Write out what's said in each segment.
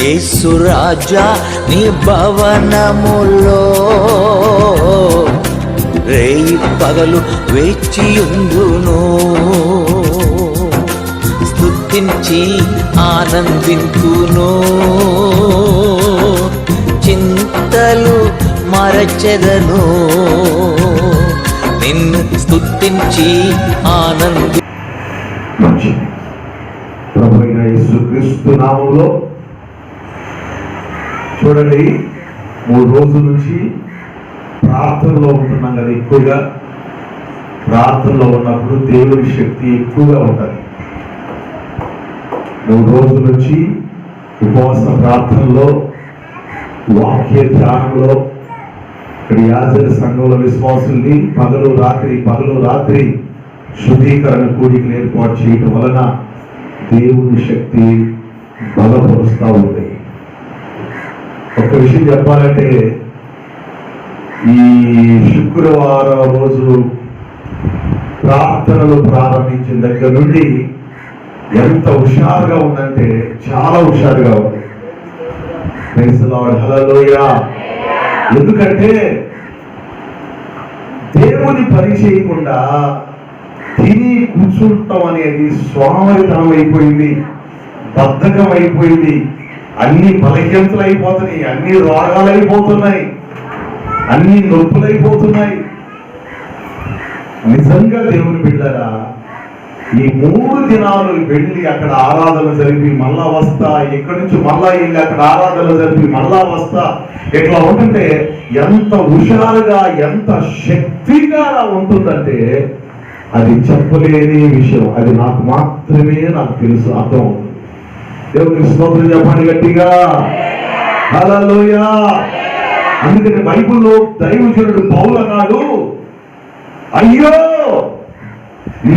యేసు రాజా నీ భవనములో రేయి పగలు వేచియుందును, స్తుతించి ఆనందింతును, చింతలు మరచెదను, నిన్ను స్తుతించి ఆనంది. ప్రభు అయిన యేసుక్రీస్తు నామములో చూడండి, 3 రోజుల నుంచి ప్రార్థనలో ఉంటున్నాం కదా. ఎక్కువగా ప్రార్థనలో ఉన్నప్పుడు దేవుని శక్తి ఎక్కువగా ఉంటుంది. 3 రోజుల నుంచి ఉపవాస ప్రార్థనలో, వాక్య ధ్యానంలో, ఇక్కడ యాజక సంఘంలో విశ్వాసుల్ని పగలు రాత్రి శుద్ధీకరణ కూడికలు ఏర్పాటు చేయటం వలన దేవుని శక్తి బలపరుస్తూ ఉంది. ఒక విషయం చెప్పాలంటే, ఈ శుక్రవారం రోజు ప్రార్థనలు ప్రారంభించిన దగ్గర నుండి ఎంత హుషారుగా ఉందంటే చాలా హుషారుగా ఉంది. ప్రైజ్ ది లార్డ్, హల్లెలూయా. ఎందుకంటే దేవుని పని చేయకుండా తిని కూర్చుంటాం అనేది స్వామితనం అయిపోయింది, బద్ధకం అయిపోయింది. అన్ని బలహీనతలు అయిపోతున్నాయి, అన్ని రోగాలు అయిపోతున్నాయి, అన్ని నొప్పులు అయిపోతున్నాయి. నిజంగా దేవుని బిడ్డలారా, ఈ 3 దినాలు వెళ్ళి అక్కడ ఆరాధన జరిపి మళ్ళా వస్తా, ఇక్కడి నుంచి మళ్ళా వెళ్ళి అక్కడ ఆరాధన జరిపి మళ్ళా వస్తా, ఇట్లా ఉంటుంటే ఎంత హుషారుగా ఎంత శక్తిగా ఉంటుందంటే అది చెప్పలేని విషయం. అది నాకు మాత్రమే తెలుసు, అర్థం అవుతుంది. దేవునికి స్తోత్రం చెప్పండి గట్టిగా, హల్లెలూయా. అందుకని బైబిల్లో దైవజనుడు పౌలు అన్నాడు, అయ్యో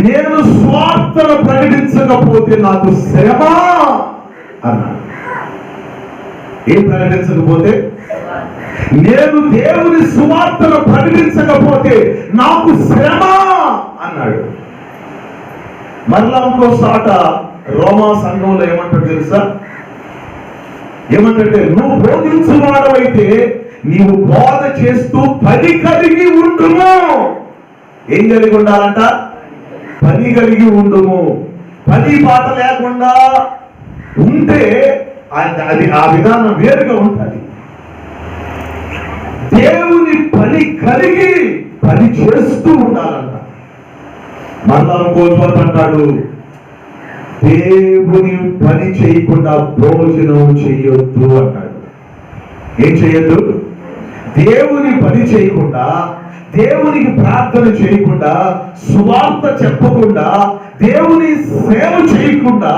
నేను స్వార్థను ప్రకటించకపోతే నాకు శ్రమ అన్నాడు. ఏం ప్రకటించకపోతే? నేను దేవుని సువార్తను ప్రకటించకపోతే నాకు శ్రమ అన్నాడు. మరలా ఇంకో సాట రోమా సంఘంలో ఏమంటాడు తెలుసా? ఏమంటే, నువ్వు బోధించువాడవైతే నీవు బోధ చేస్తూ పని కలిగి ఉండుము. ఏం కలిగి ఉండాలంట? పని కలిగి ఉండుము. పని పాట లేకుండా ఉంటే అది ఆ విధానం వేరుగా ఉంటుంది. దేవుని పని కలిగి పని చేస్తూ ఉండాలంట. మళ్ళా ఇంకోటి అంటాడు, దేవుని పని చేయకుండా భోజనం చేయొద్దు అన్నాడు. ఏం చేయొద్దు? దేవుని పని చేయకుండా, దేవునికి ప్రార్థన చేయకుండా, సువార్త చెప్పకుండా, దేవుని సేవ చేయకుండా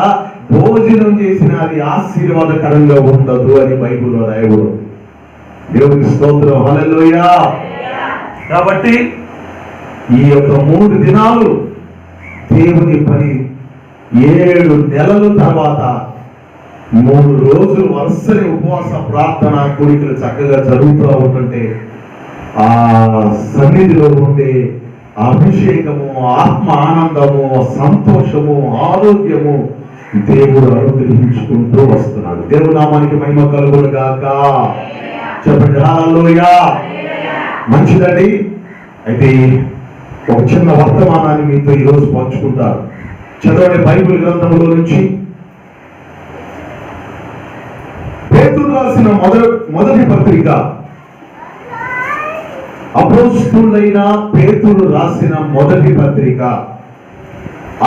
భోజనం చేసిన అది ఆశీర్వాదకరంగా ఉండదు అని బైబిల్లో రాయబడి. దేవునికి స్తోత్రం, హల్లెలూయా. కాబట్టి ఈ యొక్క 3 దినాలు దేవుని పని 7 నెలల తర్వాత 3 రోజులు వరుసని ఉపవాస ప్రార్థన కోరికలు చక్కగా జరుగుతూ ఉంటుంటే ఆ సన్నిధిలో ఉండే అభిషేకము, ఆత్మ ఆనందము, సంతోషము, ఆరోగ్యము దేవుడు అనుగ్రహించుకుంటూ వస్తున్నాడు. దేవుని నామానికి మహిమ కలుగును గాక. చెప్పండి హల్లెలూయా. మంచిదండి. అయితే ఒక చిన్న వర్తమానాన్ని మీతో ఈరోజు పంచుకుంటారు. చదవండి బైబిల్ గ్రంథంలో నుంచి పేతురు రాసిన మొదటి పత్రిక, అపోస్తలుడైన పేతురు రాసిన మొదటి పత్రిక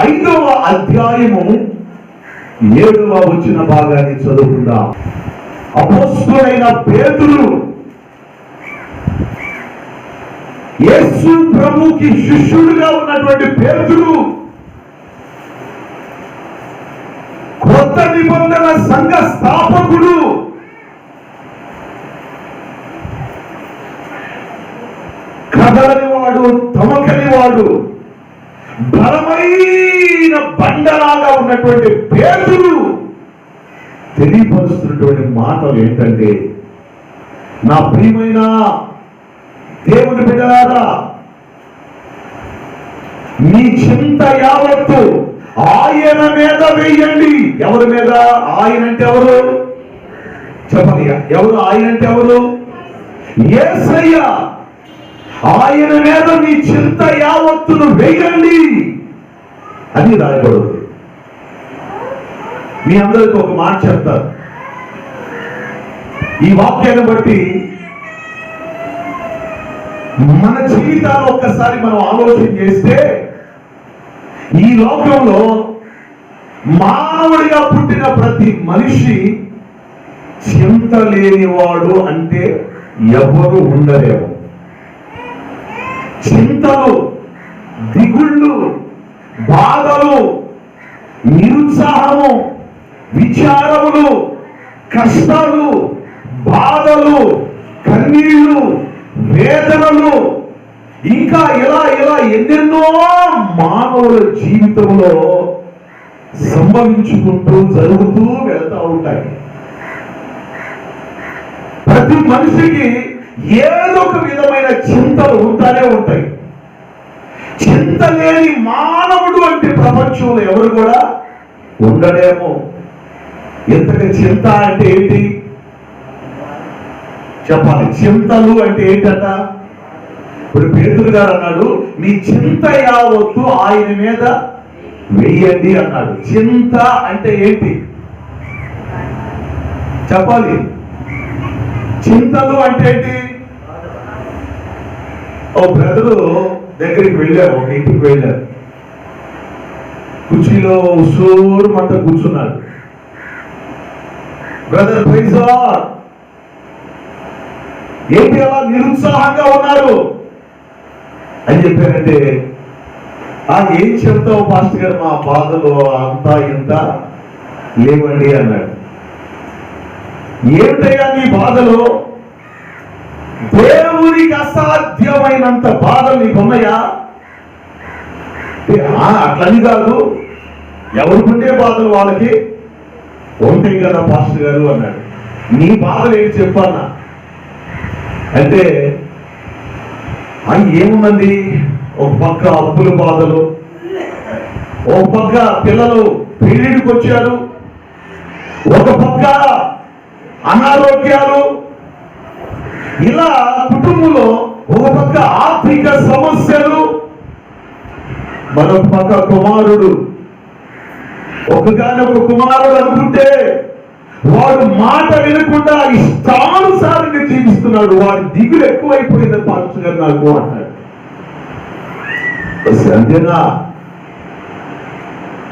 5వ అధ్యాయము 7వ వచన భాగాన్ని చదువుకుందాం. అపోస్తలుడైన పేతురు యేసు ప్రభుకి శిష్యుడిగా ఉన్నటువంటి పేతురు కొత్త నిబంధన సంఘ స్థాపకుడు. కదలని వాడు, తమకని వాడు, బలమైన బండలాగా ఉన్నటువంటి పేతురు తెలియపరుస్తున్నటువంటి మాటలు ఏంటంటే, నా ప్రియమైన దేవుని బిడ్డలారా, మీ చింత యావత్తు ఆయన మీద వేయండి. ఎవరి మీద? ఆయన అంటే ఎవరు? చెప్పాలి. ఎవరు ఆయన అంటే ఎవరు? యేసయ్య. ఆయన మీద మీ చింత యావత్తును వేయండి అని రాయబడింది. మీ అందరికీ ఒక మాట చెప్తారు. ఈ వాక్యాన్ని బట్టి మన జీవితాలు ఒక్కసారి మనం ఆలోచన చేస్తే, ఈ లోకంలో మానవుడిగా పుట్టిన ప్రతి మనిషి చింత లేనివాడు అంటే ఎవరు ఉండలేరు. చింతలు, దిగుళ్ళు, బాధలు, నిరుత్సాహము, విచారములు, కష్టాలు, బాధలు, కన్నీళ్లు, వేదనలు, ఇంకా ఇలా ఎన్నెన్నో మానవుల జీవితంలో సంభవించుకుంటూ జరుగుతూ వెళ్తూ ఉంటాయి. ప్రతి మనిషికి ఏదో ఒక విధమైన చింతలు ఉంటానే ఉంటాయి. చింత లేని మానవుడు అంటే ప్రపంచంలో ఎవరు కూడా ఉండడేమో. ఇంతగా చింత అంటే ఏంటి చెప్పాలి. చింతలు అంటే ఏంటంట? ఇప్పుడు పేతురు గారు అన్నాడు, మీ చింత యావత్తు ఆయన మీద వెయ్యండి అన్నాడు. చింత అంటే ఏంటి చెప్పాలి. చింతలు అంటే ఏంటి? ఓ బ్రదరు దగ్గరికి వెళ్ళారు, ఒక ఇంటికి వెళ్ళారు. కుర్చీలో ఉసూరు మంట కూర్చున్నాడు. బ్రదర్ ప్రైజ్ లార్డ్, ఏంటి అలా నిరుత్సాహంగా ఉన్నారు అని చెప్పారంటే, ఏం చెప్తావు పాస్టర్ గారు, మా బాధలు అంతా ఇంత లేవండి అన్నాడు. ఏమిటయ్యా నీ బాధలు? దేవునికి అసాధ్యమైనంత బాధలు నీకున్నాయా? అట్లని కాదు, ఎవరికుండే బాధలు వాళ్ళకి ఉంటాయి కదా పాస్టర్ గారు అన్నాడు. నీ బాధలు ఏంటి చెప్పన్నా అంటే, ఏముందండి, ఒక పక్క అప్పుల బాధలు, ఒక పక్క పిల్లలు పెళ్లిడికి వచ్చారు, ఒక పక్క అనారోగ్యాలు, ఇలా కుటుంబంలో ఒక పక్క ఆర్థిక సమస్యలు, మరొక పక్క కుమారుడు, ఒకగానొక కుమారుడు అనుకుంటే వాడు మాట వినకుండా ఇష్టానుసారంగా జీవిస్తున్నాడు. వాడి దిగులు ఎక్కువైపోయింది పాస్టర్ గారు నాకు అన్నాడు. అంతేనా?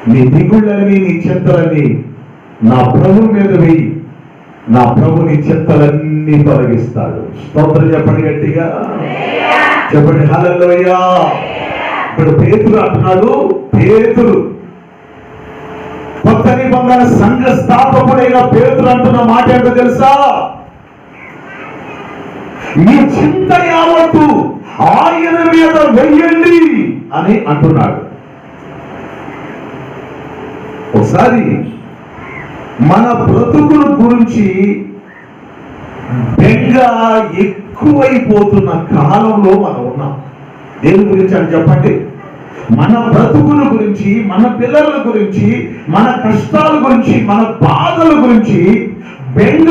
నీ దిగుళ్ళని, నీ చింతలని నా ప్రభు మీద వెయ్యి, నా ప్రభు నీ చింతలన్నీ తొలగిస్తాడు. స్తోత్రం చెప్పండి గట్టిగా, చెప్పండి హల్లెలూయా. ఇప్పుడు పేతురు అంటున్నాడు, పేతురు కొత్త నిబంధన సంఘ స్థాపకుడైన పేతురు అంటున్న మాట ఏంటో తెలుసా? మీ చింత యావత్తు ఆయన మీద వెయ్యండి అని అంటున్నాడు. ఒకసారి మన బ్రతుకుల గురించి బెంగ ఎక్కువైపోతున్న కాలంలో మనం ఉన్నాం. దేని గురించి అని చెప్పండి? మన బ్రతుకుల గురించి, మన పిల్లల గురించి, మన కష్టాల గురించి, మన బాధల గురించి బెంగ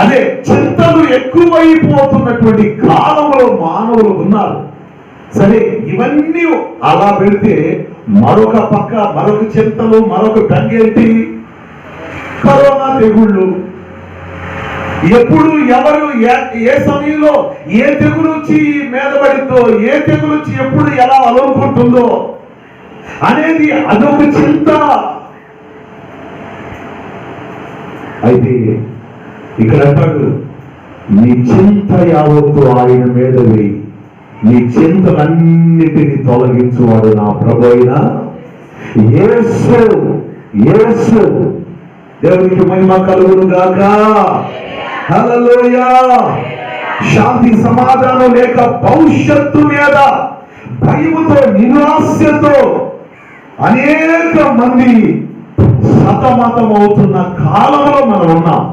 అదే చింతలు ఎక్కువైపోతున్నటువంటి కాలంలో మానవులు ఉన్నారు. సరే, ఇవన్నీ అలా పెడితే మరొక పక్క మరొక చింతలు, మరొక బెంగ ఏంటి? కరోనా తెగుళ్ళు. ఎప్పుడు ఎవరు ఏ సమయంలో ఏ తెగులు వచ్చి మీద పడిందో, ఏ తెగులు వచ్చి ఎప్పుడు ఎలా అలుముకుంటుందో అనేది అదొక చింత. అయితే ఇక్కడ అంటాడు, నీ చింత యావత్తు ఆయన మీద వేయి, నీ చింతలన్నిటిని తొలగించువాడు నా ప్రభు అయిన యేసు. యేసు. దేవునికి మహిమ కలుగును గాక. హల్లెలూయా. శాంతి సమాధానం లేక భవిష్యత్తు మీద భయముతో, నిరాశతో అనేక మంది సతమతం అవుతున్న కాలంలో మనం ఉన్నాం.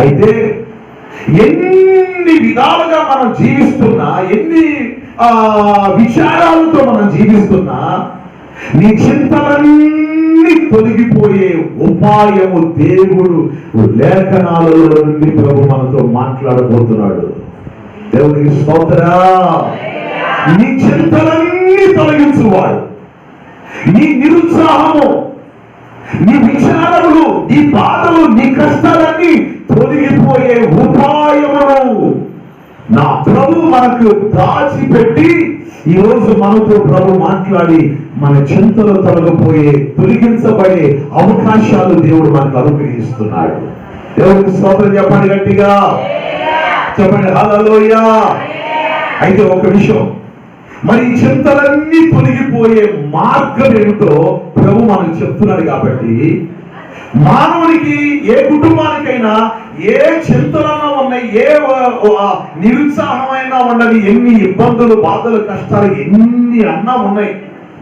అయితే ఎన్ని విధాలుగా మనం జీవిస్తున్నా, ఎన్ని విచారాలతో మనం జీవిస్తున్నా, నీ చింతలన్నీ తొలగిపోయే ఉపాయము దేవుడు లేఖనాలలో నుండి ప్రభు మనతో మాట్లాడబోతున్నాడు. దేవునికి స్తోత్రం. నీ చింతలన్నీ తొలగించువాడు, నీ నిరుత్సాహము, నీ విచారములు, నీ బాధలు, నీ కష్టాలన్నీ తొలగిపోయే ఉపాయమును నా ప్రభు మనకు దాచిపెట్టి ఈ రోజు మనతో ప్రభు మాట్లాడి మన చింతలు తొలగించబడే అవకాశాలు దేవుడు మనకు అనుగ్రహిస్తున్నాడు. దేవుడికి స్తోత్రం చెప్పండి, గట్టిగా చెప్పండి హల్లెలూయా. అయితే ఒక విషయం, మరి చింతలన్నీ తొలగిపోయే మార్గం ఏమిటో ప్రభు మనకు చెప్తున్నాడు. కాబట్టి మానవునికి, ఏ కుటుంబానికైనా ఏ చింతలన్నా ఉన్నాయి, ఏ నిరుత్సాహమైనా ఉన్నది, ఎన్ని ఇబ్బందులు, బాధలు, కష్టాలు ఎన్ని అన్నా ఉన్నాయి.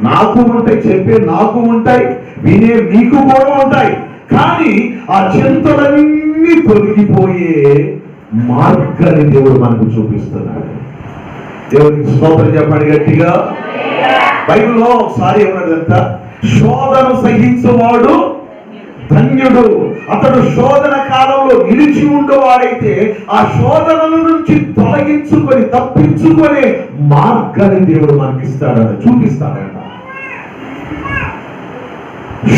నాకు ఉంటాయి, చెప్పే నాకు ఉంటాయి, వినే మీకు కూడా ఉంటాయి. కానీ ఆ చింతలన్నీ తొలగిపోయే మార్గాన్ని దేవుడు మనకు చూపిస్తున్నాడు. దేవుడికి స్తోత్రం చెప్పండి గట్టిగా. బైబిల్లో ఒకసారి ఏమన్నాడంట, శోధన సహించువాడు ధన్యుడు. అతడు శోధన కాలంలో నిలిచి ఉండేవాడైతే ఆ శోధనల నుంచి తొలగించుకొని తప్పించుకునే మార్గాన్ని దేవుడు మనకి ఇస్తాడట, చూపిస్తాడట.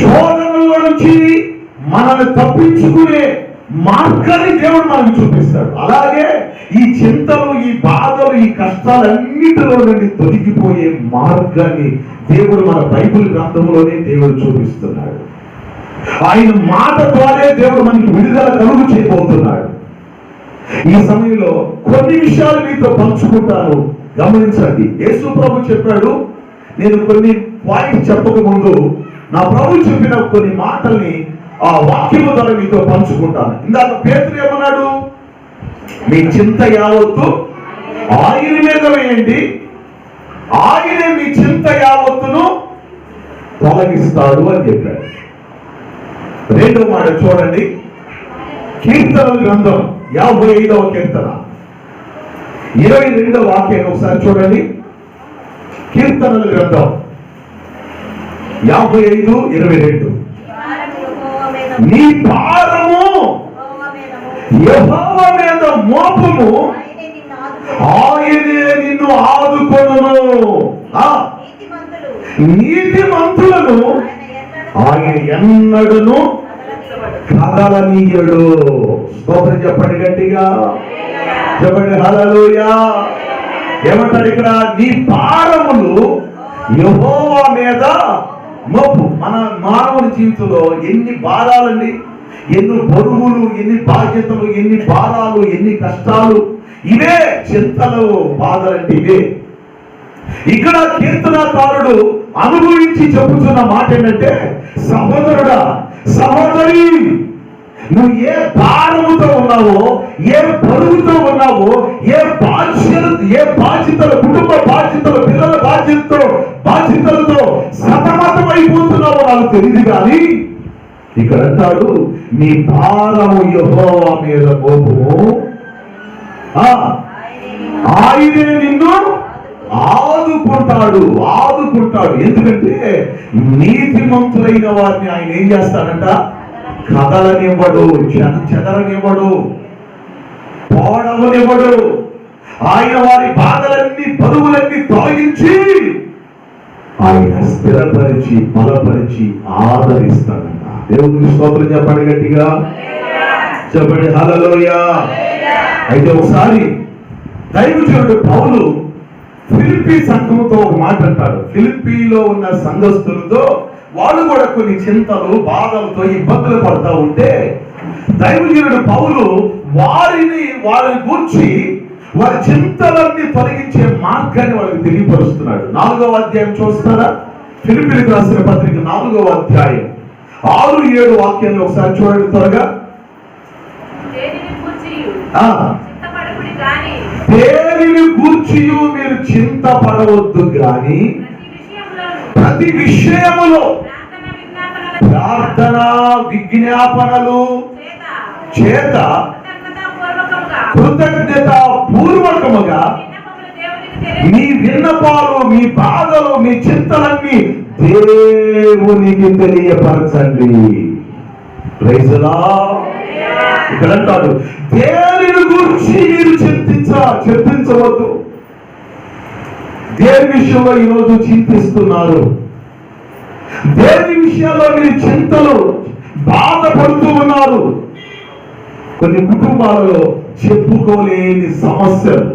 శోధనల నుంచి మనల్ని తప్పించుకునే మార్గాన్ని దేవుడు మనకు చూపిస్తాడు. అలాగే ఈ చింతలు, ఈ బాధలు, ఈ కష్టాలన్నిటిలో నుండి తొలగిపోయే మార్గాన్ని దేవుడు మన బైబిల్ గ్రంథంలోనే దేవుడు చూపిస్తున్నాడు. ఆయన మాట ద్వారా దేవుడు మనకి విడుదల కలుగు చేయబోతున్నాడు. ఈ సమయంలో కొన్ని విషయాలు మీతో పంచుకుంటాను, గమనించండి. యేసు ప్రభు చెప్పాడు, నేను కొన్ని పాయింట్స్ చెప్పక ముందు నా ప్రభు చెప్పిన కొన్ని మాటల్ని ఆ వాక్యము ద్వారా మీతో పంచుకుంటాను. ఇందాక పేతురు ఏమన్నాడు, మీ చింత యావత్తు ఆయన మీద వేయండి, ఆయనే మీ చింత యావత్తును తొలగిస్తాడు అని చెప్పాడు. రెండో మాట చూడండి, కీర్తనల గ్రంథం 55వ కీర్తన 22వ వాక్యాన్ని ఒకసారి చూడండి. కీర్తనల గ్రంథం 55:22, నీ భారము యెహోవా మీద మోపము, ఆయనే నిన్ను ఆదుకొనును. నీతిమంతులను ఆయన ఎన్నడను కదలనీయడు. స్తోత్రం చెప్పండి గట్టిగా, చెప్పండి హల్లెలూయా. ఏమంటాడు ఇక్కడ, నీ భారములు యెహోవా మీద మోపు. మన మానవుని జీవితంలో ఎన్ని భారాలండి, ఎన్ని బరువులు, ఎన్ని బాధ్యతలు, ఎన్ని భారాలు, ఎన్ని కష్టాలు. ఇవే చింతలు, బాధలంటే ఇవే. ఇక్కడ కీర్తనకారుడు అనుభవించి చెబుతున్న మాట ఏంటంటే, సహోదరుడా, సహోదరి, నువ్వు ఏ భారముతో ఉన్నావో, ఏ బరువుతో ఉన్నావో, ఏ బాధ్యతలు, కుటుంబ బాధ్యతలు, పిల్లల బాధ్యతలతో సతమతమైపోతున్నావో నాకు తెలియదు. కానీ ఇక్కడ అంటాడు, నీ భారము యెహోవా మీద మోపుము, ఆయనే నిన్ను ఆదుకుంటాడు. ఎందుకంటే నీతిమంతులైన వారిని ఆయన ఏం చేస్తాడంట, కదలనివ్వడు, చెదరనివ్వడు, పోడవనివ్వడు. ఆయన వారి బాధలన్నీ, బరువులన్నీ తొలగించి ఆయన స్థిరపరిచి, బలపరిచి ఆదరిస్తాడంట. దేవునికి స్తోత్రం చెప్పండి గట్టిగా, చెప్పండి హల్లెలూయా. అయితే ఒకసారి దైవజనుడు పౌలు ఫిలిప్పీ సంఘముతో ఒక మాట అంటాడు. ఫిలిప్పీలో ఉన్న సంఘస్థులతో వాళ్ళు కూడా కొన్ని చింతలు, బాధలతో ఇబ్బందులు పడతా ఉంటే దైవజనుడు పౌలు వారిని గూర్చి వారి చింతలన్నీ తొలగించే మార్గాన్ని వాళ్ళకి తెలియపరుస్తున్నాడు. 4వ అధ్యాయం చూస్తారా? ఫిలిప్పీలకు రాసిన పత్రిక 4వ అధ్యాయం 6-7 వాక్యాన్ని ఒకసారి చూడండి త్వరగా. దేనిని గూర్చి మీరు చింతపడవద్దు గాని ప్రతి విషయములో ప్రార్థన విజ్ఞాపనలు చేత కృతజ్ఞత పూర్వకముగా మీ విన్నపాలు, మీ బాధలు, మీ చింతలన్నీ దేవునికి తెలియపరచండి. Praise the lord. ఇక్కడ అంటాడు, దేనిని గురించి మీరు చింతించవద్దు. దేని విషయంలో ఈరోజు చింతిస్తున్నారు? దేని విషయాల్లో మీరు చింతలు బాధపడుతూ ఉన్నారు? కొన్ని కుటుంబాలలో చెప్పుకోలేని సమస్యలు,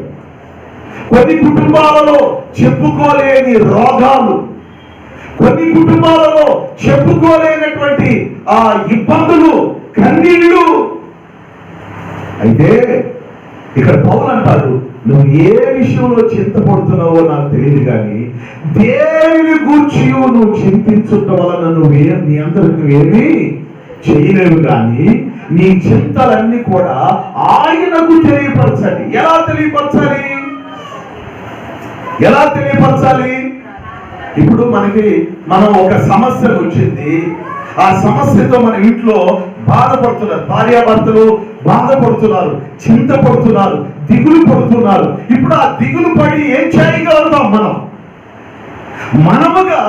కొన్ని కుటుంబాలలో చెప్పుకోలేని రోగాలు, కొన్ని కుటుంబాలలో చెప్పుకోలేనటువంటి ఆ ఇబ్బందులు, కన్నీళ్లు. అయితే ఇక్కడ పౌలు అంటాడు, నువ్వు ఏ విషయంలో చింతపడుతున్నావో నాకు తెలియదు, కానీ దేని గూర్చి నువ్వు చింతించుట వలన నీ అందరికి నువ్వేమీ చేయలేవు, కానీ నీ చింతలన్నీ కూడా ఆయనకు తెలియపరచాలి. ఎలా తెలియపరచాలి? ఇప్పుడు మనం ఒక సమస్య వచ్చింది, ఆ సమస్యతో మన ఇంట్లో బాధపడుతున్నారు, భార్యాభర్తలు బాధపడుతున్నారు, చింతపడుతున్నారు, దిగులు పడుతున్నారు. ఇప్పుడు ఆ దిగులు పడి ఏం చేయగలుగుతాం? మనముగా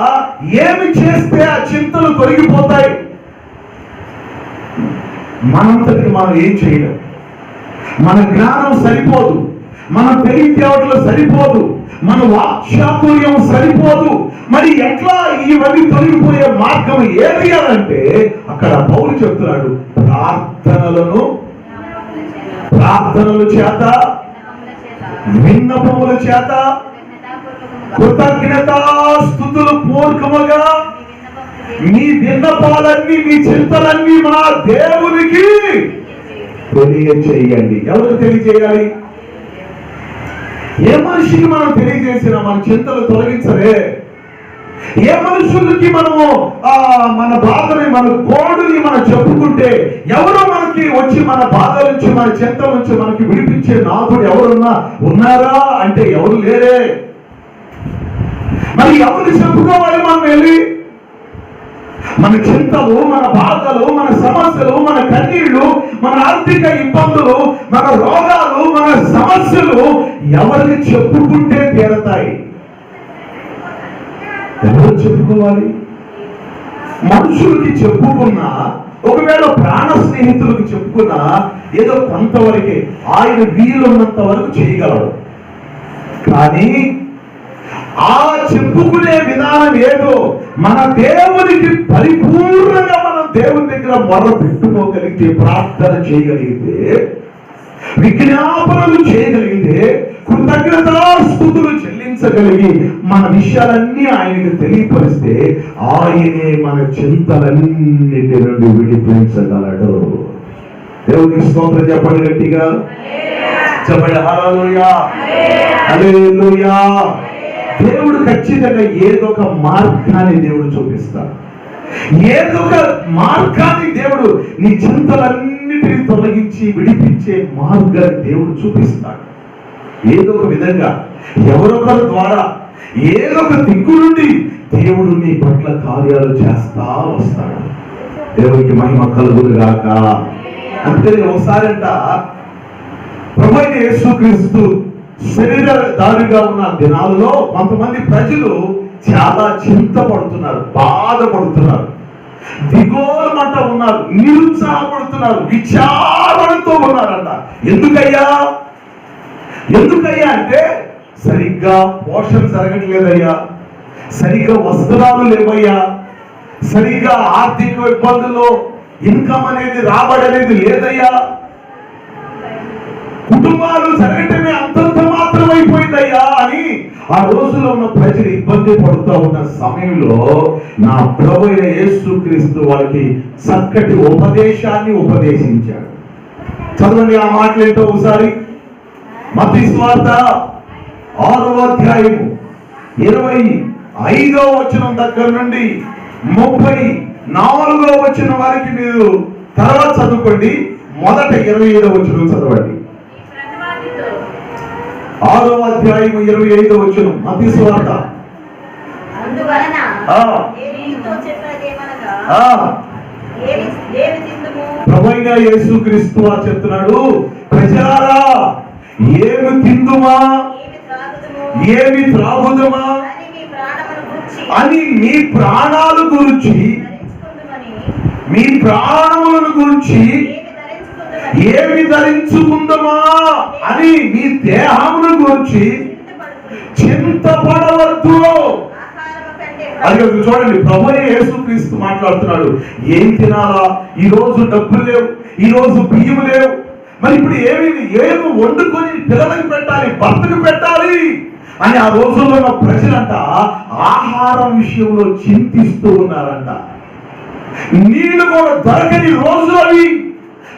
ఏమి చేస్తే ఆ చింతలు తొలగిపోతాయి? మనంతటికి మనం ఏం చేయలేం. మన జ్ఞానం సరిపోదు, మన తెలివితేటలు సరిపోదు, మన వాక్చాతుర్యం సరిపోదు. మరి ఎట్లా ఇవన్నీ తొలగిపోయే మార్గం ఏది అంటే అక్కడ పౌలు చెప్తున్నాడు, ప్రార్థనల చేత, విన్నపముల చేత, కృతజ్ఞతాస్తుతులు పూర్వకముగా మీ విన్నపాలన్నీ, మీ చింతలన్నీ మా దేవునికి తెలియచేయండి. ఎవరికి తెలియచేయాలి? ఏ మనిషికి మనం తెలియజేసినా మన చింతలు తొలగించరే. ఏ మనుషులకి మనము మన బాధని, మన కోడుని మనం చెప్పుకుంటే ఎవరో మనకి వచ్చి మన బాధ నుంచి, మన చింత నుంచి మనకి విడిపించే నాథుడు ఎవరున్నా ఉన్నారా అంటే ఎవరు లేరే. మరి ఎవరు చెప్పుకోవాలి? మనం వెళ్ళి మన చింతలు, మన బాధలు, మన సమస్యలు, మన కన్నీళ్లు, మన ఆర్థిక ఇబ్బందులు, మన రోగాలు, మన సమస్యలు ఎవరికి చెప్పుకుంటే తీరతాయి? ఎవరు చెప్పుకోవాలి? మనుషులకి చెప్పుకున్నా, ఒకవేళ ప్రాణ స్నేహితులకు చెప్పుకున్నా ఏదో కొంతవరకే, ఆయన వీలున్నంత వరకు చేయగలడు. కానీ ఆ చెప్పుకునే విధానం ఏదో మన దేవునికి పరిపూర్ణంగా మనం దేవుని దగ్గర మొర పెట్టుకోగలిగితే, ప్రార్థన చేయగలిగితే, విజ్ఞాపనలు చేయగలిగితే, కృతజ్ఞతాస్తుతులు చెల్లించగలిగి మన విషయాలన్నీ ఆయనకు తెలియపరిస్తే ఆయనే మన చింతలన్నిటి నుండి విడిపించగలడు. దేవునికి స్తోత్రం చెప్పండి గట్టిగా, చెప్పండి హల్లెలూయా, హల్లెలూయా. దేవుడు ఖచ్చితంగా ఏదో ఒక మార్గాన్ని దేవుడు చూపిస్తాడు. ఏదో ఒక మార్గాన్ని దేవుడు నీ చింతలన్నిటిని తొలగించి విడిపించే మార్గాన్ని దేవుడు చూపిస్తాడు. ఏదో ఒక విధంగా, ఎవరొకరి ద్వారా, ఏదో ఒక దిక్కు నుండి దేవుడు నీ పట్ల కార్యాలు చేస్తా వస్తాడు. దేవునికి మహిమ కలుగును గాక. అందుకని ఒకసారంట ప్రభువైన యేసుక్రీస్తు శరీరధారిగా ఉన్న దినాలలో కొంతమంది ప్రజలు చాలా చింతపడుతున్నారు, బాధపడుతున్నారు, దిగోలమంట ఉన్నారు, నిరుత్సాహపడుతున్నారు, విచారణతో ఉన్నారంట. ఎందుకయ్యా అంటే సరిగ్గా పోషణ జరగట్లేదయ్యా, సరిగ్గా వస్త్రాలు లేవయ్యా, సరిగ్గా ఆర్థిక ఇబ్బందుల్లో ఇన్కమ్ అనేది, రాబడి అనేది లేదయ్యా, కుటుంబాలు జరగటమే అంతంత మాత్రమైపోయిందయ్యా అని ఆ రోజులో ఉన్న ప్రజలు ఇబ్బంది పడుతూ ఉన్న సమయంలో నా ప్రభువైన యేసుక్రీస్తు వాళ్ళకి చక్కటి ఉపదేశాన్ని ఉపదేశించాడు. చదవండి ఆ మాటలు ఏంటో ఒకసారి. మత్తయి సువార్త 6వ అధ్యాయము 25వ వచనం దగ్గర నుండి 34వ వచనం వరకు మీరు తర్వాత చదువుకోండి. మొదట 25వ వచనం చదవండి. 6వ అధ్యాయం 25వ వచనం మత్తయి సువార్త. ప్రభువైన యేసుక్రీస్తు వారు చెప్తున్నాడు, ప్రజలారా ఏమి తిందుమా, ఏమి త్రాగుదుమా అని మీ ప్రాణాల గురించి, మీ ప్రాణములను గురించి ఏమి ధరించుకుందామా అని మీ దేహమును గురించి చింతపడవద్దు. అది చూడండి, ప్రభువే యేసుక్రీస్తు మాట్లాడుతున్నాడు. ఏం తినాలా, ఈ రోజు డబ్బులు లేవు, ఈ రోజు బియ్యం లేవు, మరి ఇప్పుడు ఏమి వండుకొని పిల్లలకు పెట్టాలి, భర్తకు పెట్టాలి అని ఆ రోజుల్లో ఉన్న ప్రజలంట ఆహారం విషయంలో చింతిస్తూ ఉన్నారంట. నీళ్లు కూడా దొరకని రోజులు అవి,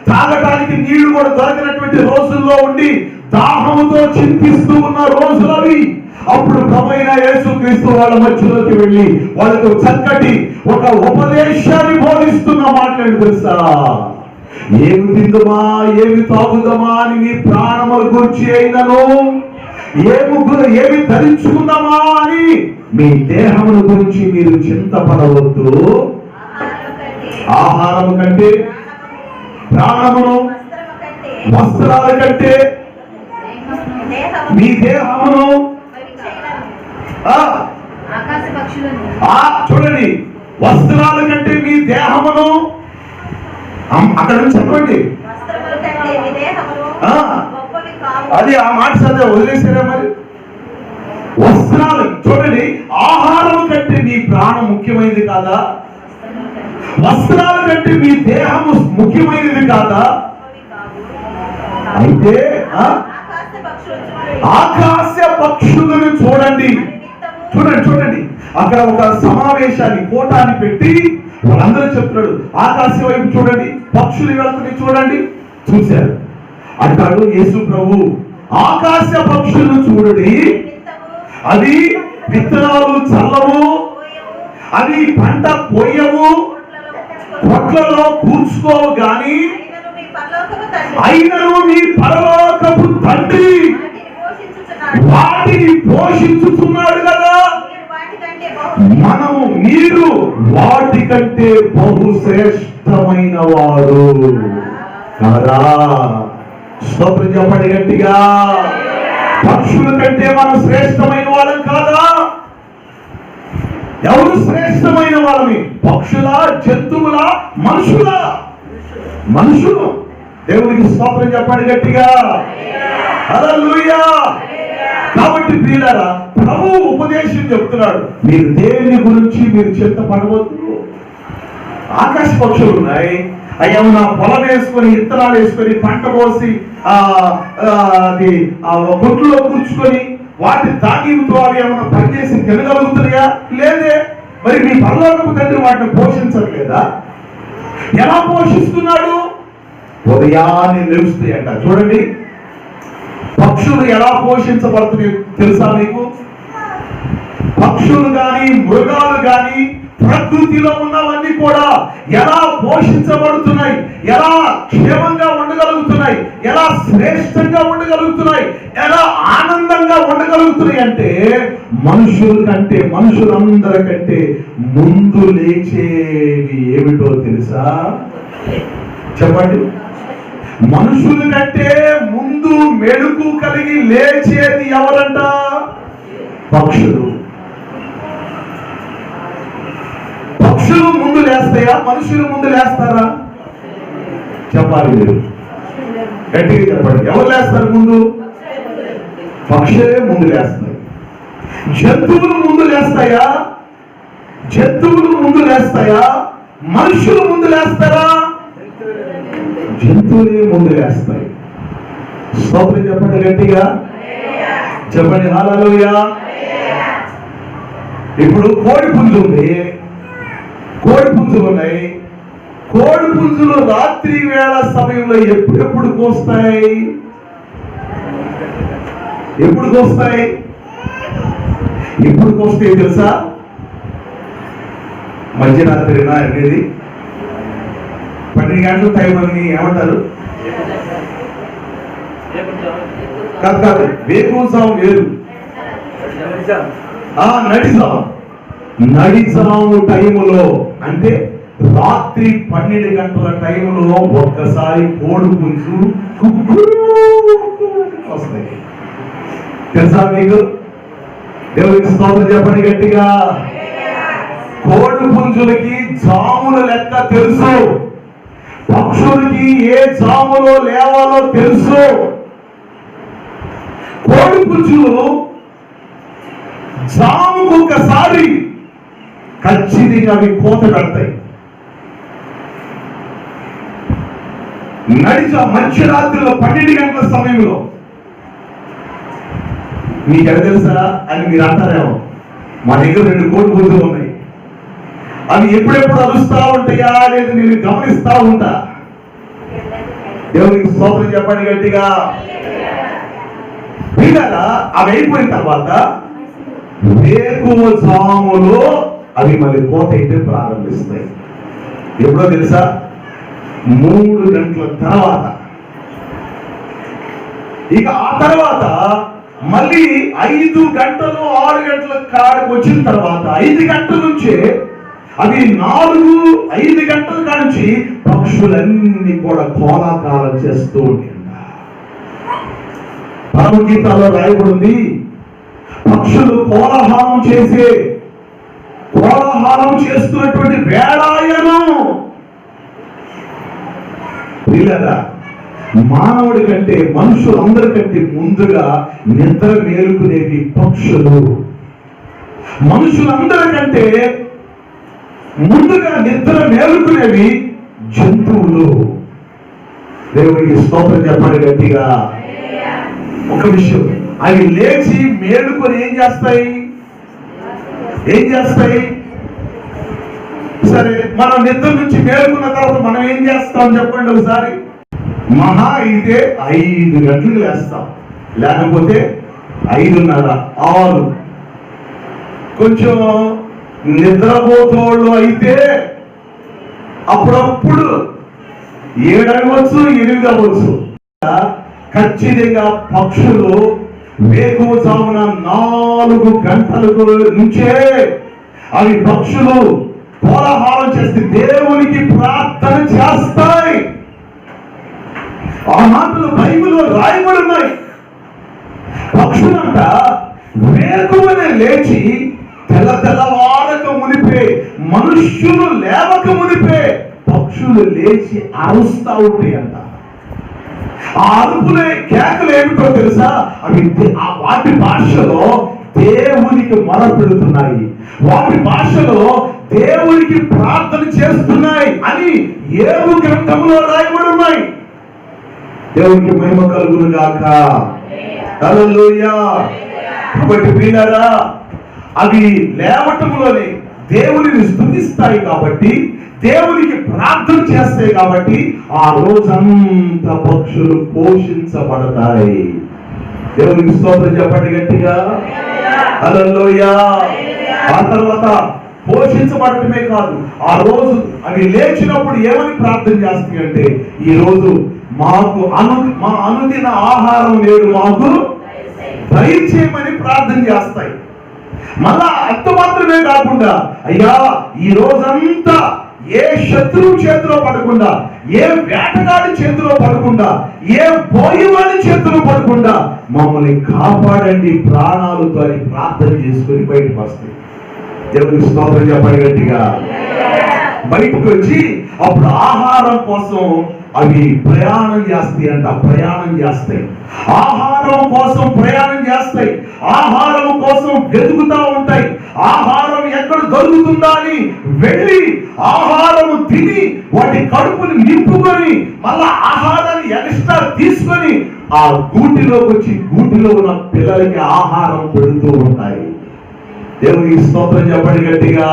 తాగటానికి నీళ్లు కూడా దొరకనటువంటి రోజుల్లో ఉండి దాహముతో చింతిస్తూ ఉన్న రోజులు అవి. అప్పుడు ప్రభువైన యేసుక్రీస్తు వాళ్ళ మధ్యలోకి వెళ్ళి వాళ్ళకు చక్కటి ఒక ఉపదేశాన్ని బోధిస్తున్న మాటలు తెలుసా? ఏమి తిందుమా, ఏమి తాగుదామా అని మీ ప్రాణముల గురించి అయినను, ఏమి ధరించుకుందామా అని మీ దేహముల గురించి మీరు చింతపడవద్దు. ఆహారం కంటే, ప్రాణమును, వస్త్రాల కంటే మీ దేహమును, చూడండి, వస్త్రాల కంటే మీ దేహమును, అక్కడ నుంచి చెప్పండి. అది ఆ మాట చదివా, వదిలేసారా మరి? వస్త్రాలు చూడండి, ఆహారం కంటే మీ ప్రాణం ముఖ్యమైనది కాదా? వస్త్రాల కంటే మీ దేహము ముఖ్యమైనది కాదా? అయితే ఆకాశ పక్షులను చూడండి. చూడండి, అక్కడ ఒక సమావేశాన్ని, కోటాన్ని పెట్టి వాళ్ళందరూ చెప్తున్నాడు, ఆకాశ వైపు చూడండి, పక్షులు వెళ్తున్నాయి చూడండి. చూశారు. అంటాడు యేసు ప్రభు, ఆకాశ పక్షులను చూడండి, అది విత్తనాలు చల్లవు, అది పంట పోయవు, కొట్లలో కూర్చుకోవు, గాని అయినను మీ పరలోకపు తండ్రి వాటిని పోషించుతున్నాడు కదా. మీరు వాటి కంటే బహు శ్రేష్టమైన వారు కాదా? స్తోత్రం చెప్పండి గట్టిగా. పక్షుల కంటే మనం శ్రేష్టమైన వాళ్ళం కాదా? ఎవరు శ్రేష్టమైన వాళ్ళని? పక్షుల, జంతువుల, మనుషుల? మనుషులు. దేవునికి స్తోత్రం చెప్పండి గట్టిగా. హల్లెలూయా. కాబట్టి ప్రియులారా, ప్రభువు ఉపదేశం చెప్తున్నాడు, మీరు దేని గురించి మీరు చింతపడవద్దు. ఆకాశ పక్షులు ఉన్నాయి, అయ్యేమన్నా పొలం వేసుకొని, ఇత్తనాలు వేసుకొని, పంట పోసి అది కొట్టులో కూర్చుకొని వాటి తాగితో అవి ఏమన్నా పనిచేసి తినగలుగుతున్నాయా? లేదే. మరి మీ పరలోకపు తండ్రి వాటిని పోషించట్లేదా? ఎలా పోషిస్తున్నాడు? ఉదయాన్నే లేస్తాయంట. చూడండి, పక్షులు ఎలా పోషించబడుతున్నాయి తెలుసా మీకు? పక్షులు గాని, మృగాలు గాని, ప్రకృతిలో ఉన్నవన్నీ కూడా ఎలా పోషించబడుతున్నాయి, ఎలా క్షేమంగా ఉండగలుగుతున్నాయి, ఎలా శ్రేష్టంగా ఉండగలుగుతున్నాయి, ఎలా ఆనందంగా ఉండగలుగుతున్నాయి అంటే మనుషుల కంటే, మనుషులందరికంటే ముందు లేచేవి ఏమిటో తెలుసా? చెప్పండి. మనుషుల కంటే ముందు మెలుకు కలిగి లేచేది ఎవరంట? పక్షులు. పక్షులు ముందు లేస్తాయా, మనుషులు ముందు లేస్తారా? చెప్పాలి మీరు, గట్టిగా చెప్పండి. ఎవరు లేస్తారు ముందు? పక్షులే ముందు లేస్తాయి. జంతువులు ముందు లేస్తాయా? జంతువులు ముందు లేస్తాయా? మనుషులు ముందు లేస్తారా? జంతువులే ముందు లేస్తాయి. స్తోత్రం చెప్పండి గట్టిగా. చెప్పండి హల్లెలూయా. ఇప్పుడు కోడి పుంజు ఉంది, కోడి పుంజులు ఉన్నాయి. కోడి పుంజులు రాత్రి వేళ సమయంలో ఎప్పుడెప్పుడు కోస్తాయి? ఎప్పుడు కోస్తాయి? ఎప్పుడు కోస్తాయి తెలుసా? మధ్యరాత్రినా అనేది 12 గంటల టైం అని ఏమంటారు? కాదు, వేకువజాము వేరు, నడిజాము టైములో, అంటే రాత్రి 12 గంటల టైములో ఒక్కసారి కోడి పుంజు వస్తాయి. తెలుసా మీకు? దేవుడికి స్తోత్రం చెప్పండి గట్టిగా. కోడి పుంజులకి జాముల లెక్క తెలుసు, పక్షులకి ఏ జాములో లేవాలో తెలుసు. కోడి పుంజులు జాముకు ఒకసారి ఖచ్చితంగా అవి కోత పెడతాయి. మధ్యరాత్రిలో 12 గంటల సమయంలో మీకు ఎలా తెలుసా అని మీరు అంటారేమో. మా దగ్గర 2 కోడి పుంజులు ఉన్నాయి. అవి ఎప్పుడెప్పుడు అరుస్తా ఉంటాయా అనేది నేను గమనిస్తా ఉంటా. దేవునికి స్తోత్రం చెప్పండి గట్టిగా. పిల్లగా అవి అయిపోయిన తర్వాత వేకువజాములో అవి మళ్ళీ కోత అయితే ప్రారంభిస్తాయి. ఎప్పుడో తెలుసా? 3 గంటల తర్వాత. ఇక ఆ తర్వాత మళ్ళీ 5 గంటలు 6 గంటల కాడికి వచ్చిన తర్వాత 5 గంటల నుంచే అవి 4-5 గంటల కానించి పక్షులన్నీ కూడా కోలాకాలం చేస్తూ ఉంటాయి. పరమగీతాల్లో రాయబడింది, పక్షులు కోలాహలం చేస్తున్నటువంటి వేళాయను. పిల్లరా, మానవుడి కంటే మనుషులందరికంటే ముందుగా నిద్ర మేలుకునేవి పక్షులు. మనుషులందరికంటే ముందుగా నిద్ర మేలుకునేవి జంతువులు. దేవునికి స్తోత్రం చెప్పండి గట్టిగా. ఒక విషయం, అవి లేచి మేలుకొని ఏం చేస్తాయి? సరే, మనం నిద్ర నుంచి మేలుకున్న తర్వాత మనం ఏం చేస్తాం చెప్పండి ఒకసారి. మహా అయితే 5 గంటలకు లేస్తాం, లేకపోతే 5:30, 6. కొంచెం నిద్రపోతోళ్ళు అయితే అప్పుడప్పుడు 7 అవ్వచ్చు, 8 అవ్వచ్చు. ఖచ్చితంగా పక్షులు వేకువజామున 4 గంటలకు నుంచే అవి పక్షులు కోలాహలం చేస్తే దేవునికి ప్రార్థన చేస్తాయి. ఆ మాటలు బైబిల్లో రాయబడి ఉన్నాయి. పక్షులంట వేకువనే లేచి తెల్లవారక మునిపే, మనుష్యులు లేవక మునిపే పక్షులు లేచి అరుస్తా ఉంటాయి అంట. ఆ అరుపులే కేకలు ఏమిటో తెలుసా? అవి వాటి భాషలో దేవునికి మొరపెడుతున్నాయి, వాటి భాషలో దేవునికి ప్రార్థన చేస్తున్నాయి అని యోబు గ్రంథంలో రాయబడి ఉన్నాయి. దేవునికి మహిమ కలుగును గాక. హల్లెలూయా. కాబట్టి ప్రియులారా, అవి లేవటంలోనే దేవునిని స్తుతిస్తాయి కాబట్టి, దేవునికి ప్రార్థన చేస్తాయి కాబట్టి ఆ రోజంతా పక్షులు పోషించబడతాయి. దేవునికి స్తోత్రం చెప్పండి గట్టిగా. హల్లెలూయా. ఆ తర్వాత పోషించబడటమే కాదు, ఆ రోజు అవి లేచినప్పుడు ఏమని ప్రార్థన చేస్తాయి అంటే, ఈ రోజు మాకు మా అనుదిన ఆహారం నేడు మాకు దయచేయమని ప్రార్థన చేస్తాయి. మళ్ళా అంత మాత్రమే కాకుండా, అయ్యా ఈ రోజంతా ఏ శత్రువు చేతిలో పడకుండా, ఏ వేటగాడి చేతిలో పడకుండా, ఏ పోయేవాడి చేతిలో పడకుండా మమ్మల్ని కాపాడండి ప్రాణాలతో అని ప్రార్థన చేసుకుని బయటకు వస్తాయి. దేవునికి స్తోత్రం చెప్పండి గట్టిగా. బయటకు వచ్చి అప్పుడు ఆహారం కోసం అవి ప్రయాణం చేస్తాయి అంట. ఆహారం కోసం ప్రయాణం చేస్తాయి, ఆహారం కోసం వెతుకుతా ఉంటాయి. ఆహారం ఎక్కడ దొరుకుతుందా అని వెళ్ళి ఆహారం తిని వాటి కడుపుని నింపుకొని మళ్ళా ఆహారాన్ని ఎక్స్ట్రా తీసుకొని ఆ గూటిలోకి వచ్చి గూటిలో ఉన్న పిల్లలకి ఆహారం పెడుతూ ఉంటాయి. దేవునికి స్తోత్రం చెప్పండి గట్టిగా.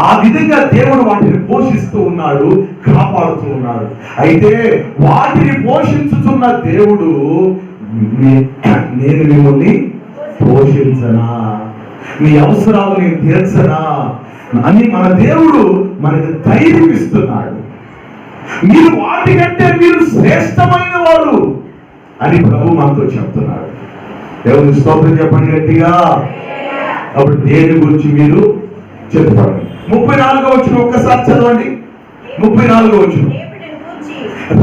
ఆ విధంగా దేవుడు వాటిని పోషిస్తూ ఉన్నాడు, కాపాడుతూ ఉన్నాడు. అయితే వాటిని పోషించుతున్న దేవుడు, నేను మిమ్మల్ని పోషించనా, మీ అవసరాలు నేను తీర్చనా అని మన దేవుడు మనకు ధైర్యం ఇస్తున్నాడు. మీరు వాటికంటే మీరు శ్రేష్టమైన వారు అని ప్రభు మనతో చెప్తున్నాడు. దేవుని స్తోత్రం చెప్పండి గట్టిగా. అప్పుడు దేని గురించి మీరు చెప్పండి. 34వ వచనం ఒక్కసారి చదవండి. 34వ వచనం,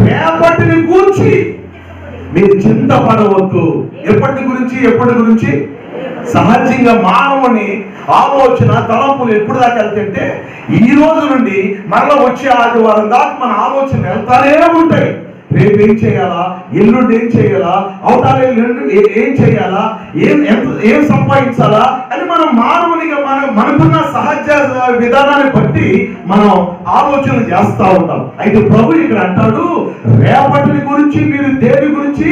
రేపటిని గూర్చి మీరు చింతపడవద్దు. ఎప్పటి గురించి? సహజంగా మానవుని ఆలోచన తలంపులు ఎప్పుడు దాకా వెళ్తుంటే ఈ రోజు నుండి మరలా వచ్చే ఆదివారం దాకా మన ఆలోచన వెళ్తానే ఉంటాయి. రేపు ఏం చేయాలా, ఎల్లుండి ఏం చేయాలా, అవతార ఏం చేయాలా, ఏం సంపాదించాలా అని మనం మానవునిగా మనకున్న సహజ విధానాన్ని బట్టి మనం ఆలోచన చేస్తా ఉంటాం. అయితే ప్రభు ఇక్కడ అంటాడు, రేపటిని గురించి మీరు దేని గురించి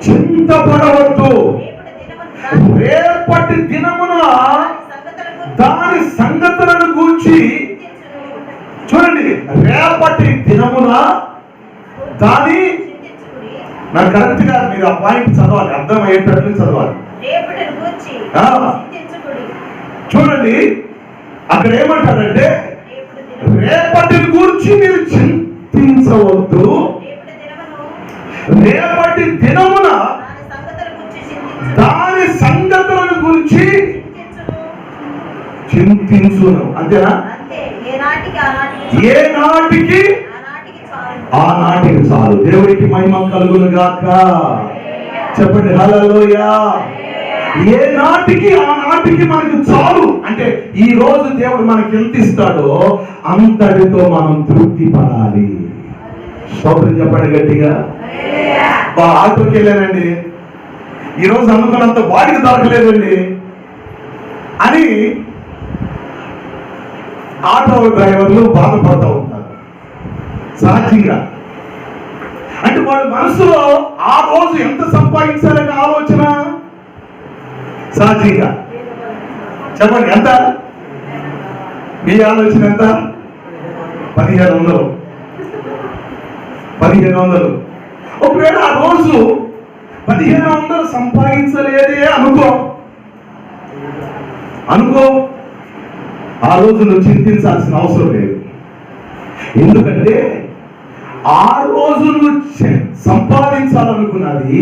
చింతపడవద్దు. రేపటి దినమున దాని సంగతులను గూర్చి, చూడండి, రేపటి దినమున దాని, నాకు కరెక్ట్ గా మీరు ఆ పాయింట్ చదవాలి, అర్థమయ్యేటట్లు చదవాలి. చూడండి అక్కడ ఏమంటారంటే, రేపటిని గురించి మీరు చింతించవద్దు, రేపటి దినమున దాని సంగతులను గురించి చింతించును. అంతేనా? ఏ నాటికి ఆనాటికి చాలు. దేవుడికి మహిమ కలుగును గాక. చెప్పండి హల్లెలూయా. ఏ నాటికి ఆనాటికి మనకు చాలు అంటే, ఈ రోజు దేవుడు మనకి ఎంత ఇస్తాడో అంతటితో మనం తృప్తి పడాలి. స్తోత్రం చెప్పండి గట్టిగా. ఆటోకి వెళ్ళానండి, ఈరోజు అనుకున్నంత బాడీకి దొరకలేదండి అని ఆటో డ్రైవర్లు బాధపడుతూ ఉంటారు సహజంగా. అంటే వాడి మనసులో ఆ రోజు ఎంత సంపాదించాలనే ఆలోచన సహజంగా. చెప్పండి ఎంత? మీ ఆలోచన ఎంత? 1500. ఒకవేళ ఆ రోజు 1500 సంపాదించలేదే అనుకో, ఆ రోజు నువ్వు చింతించాల్సిన అవసరం లేదు. ఎందుకంటే ఆ రోజు నువ్వు సంపాదించాలనుకున్నది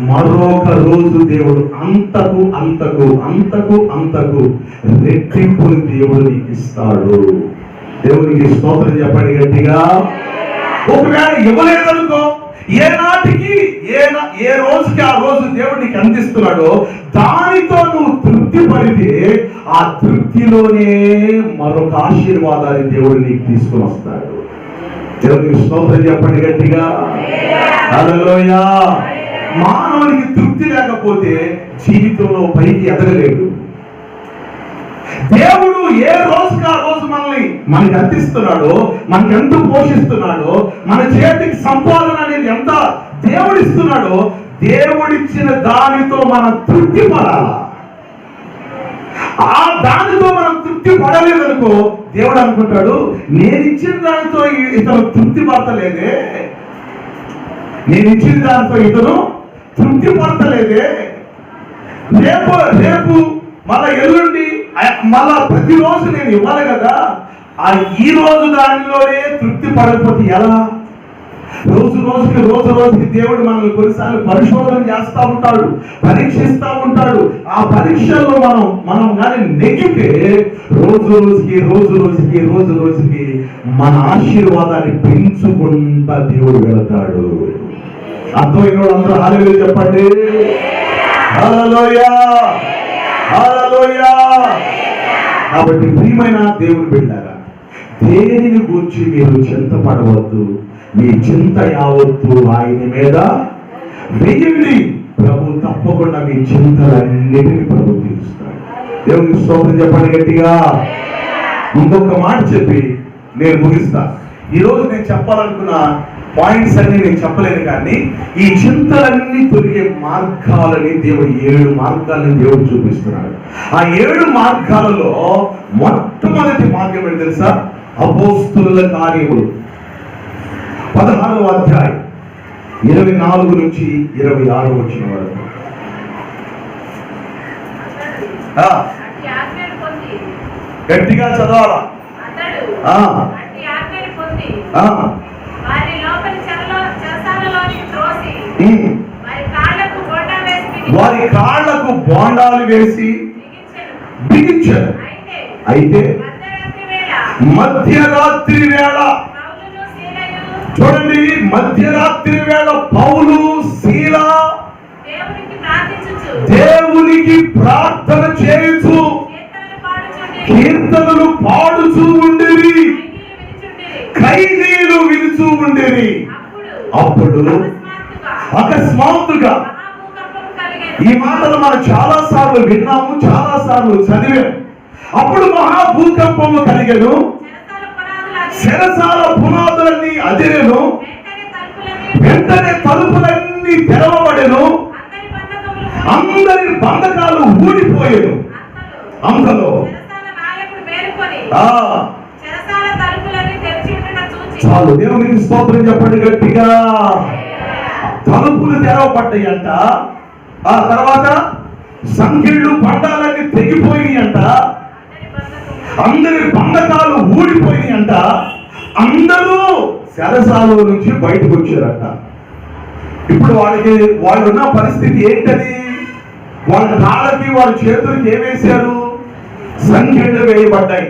మరొక రోజు దేవుడు అంతకు అంతకు అంతకు అంతకు రెట్టింపులు దేవుడు నీకు ఇస్తాడు. దేవునికి స్తోత్రం చెప్పండి గట్టిగా. ఒకవేళ ఇవ్వలేదనుకో, ఏ నాటికి ఏ రోజుకి ఆ రోజు దేవుడు నీకు అందిస్తున్నాడో దానితో నువ్వు తృప్తి పడితే ఆ తృప్తిలోనే మరొక ఆశీర్వాదాన్ని దేవుడు నీకు తీసుకుని వస్తాడు. దేవునికి స్తోత్రం చెప్పండి గట్టిగా. హల్లెలూయా. మానవునికి తృప్తి లేకపోతే జీవితంలో పైకి ఎదగలేడు. దేవుడు ఏ రోజుకి ఆ రోజు మనకి అందిస్తున్నాడో, మనకి ఎంత పోషిస్తున్నాడో, మన చేతికి సంపాదన అనేది ఎంత దేవుడిస్తున్నాడో, దేవుడిచ్చిన దానితో మనం తృప్తి పడాలా. ఆ దానితో మనం తృప్తి పడలేదనుకో, దేవుడు అనుకుంటాడు, నేను ఇచ్చిన దానితో ఇతను తృప్తి పడతలేదే, నేను ఇచ్చిన దానితో ఇతను తృప్తి పడతలేదే, రేపు మళ్ళా ఎల్లుండి మళ్ళా ప్రతిరోజు నేను ఇవ్వాలి కదా, ఆ ఈ రోజు దానిలోనే తృప్తి పడకపోతే ఎలా? రోజు రోజుకి దేవుడు మనల్ని కొన్నిసార్లు పరిశోధన చేస్తూ ఉంటాడు, పరీక్షిస్తూ ఉంటాడు. ఆ పరీక్షల్లో మనం కానీ నెగ్గితే రోజు రోజుకి మన ఆశీర్వాదాన్ని పెంచుకుంటా దేవుడు వెళతాడు. అర్థమైన అందరూ హల్లెలూయా చెప్పండి. హల్లెలూయా, హల్లెలూయా. కాబట్టి ప్రియమైన దేవుని బిడ్డలారా, దేనిని గురించి మీరు చింతపడవద్దు, మీ చింత యావత్తు ఆయన మీద వెయ్యండి. ప్రభు తప్పకుండా మీ చింతలన్నిటిని ప్రభు తీరుస్తాడు. దేవునికి స్తోత్రం చెప్పండి గట్టిగా. ఇంకొక మాట చెప్పి నేను ముగిస్తా. ఈరోజు నేను చెప్పాలనుకున్న పాయింట్స్ అన్ని నేను చెప్పలేను, కానీ ఈ చింతలన్నీ తొలిగే మార్గాలని దేవుడు 7 మార్గాలని దేవుడు చూపిస్తున్నాడు. ఆ 7 మార్గాలలో మొట్టమొదటి మార్గం ఏంటి తెలుసా? అపోస్తుల కార్యములు 16వ అధ్యాయం 24 నుంచి 26 వచ్చిన వరకు. గట్టిగా చదవాలా? వారి కాళ్లకు బోండాలు వేసి బిగించారు. అయితే మధ్యరాత్రి వేళ, చూడండి, మధ్యరాత్రి వేళ పౌలు, సీల దేవునికి ప్రార్థన చేయుచు కీర్తనలు పాడుచూ ఉండేవి, ఖైదీలు విలుచూ ఉండేవి. అప్పుడు అకస్మాత్తుగా, ఈ మాటలు మనం చాలా సార్లు విన్నాము, చాలా సార్లు చదివాము. అప్పుడు మహాభూకంపము కలిగెను, చెరసాల పునాదులన్నీ అదిరెను, వెంటనే తలుపులన్నీ తెరవబడెను, అందరి బంధకాలు ఊడిపోయేను. అంతలో చాలు, దేవునికి స్తోత్రం చెప్పండి గట్టిగా. తలుపులు తెరవబడ్డాయి అంట. ఆ తర్వాత సంఖ్యలు బండాలన్నీ తెగిపోయి అంట, అందరి బంధకాలు ఊడిపోయి అంట, అందరూ చెరసాల నుంచి బయటకు వచ్చారంట. ఇప్పుడు వాళ్ళు ఉన్న పరిస్థితి ఏంటది? వాళ్ళ కాళ్ళకి వాళ్ళ చేతులకి ఏమేశారు? సంఖ్యలు వేయబడ్డాయి.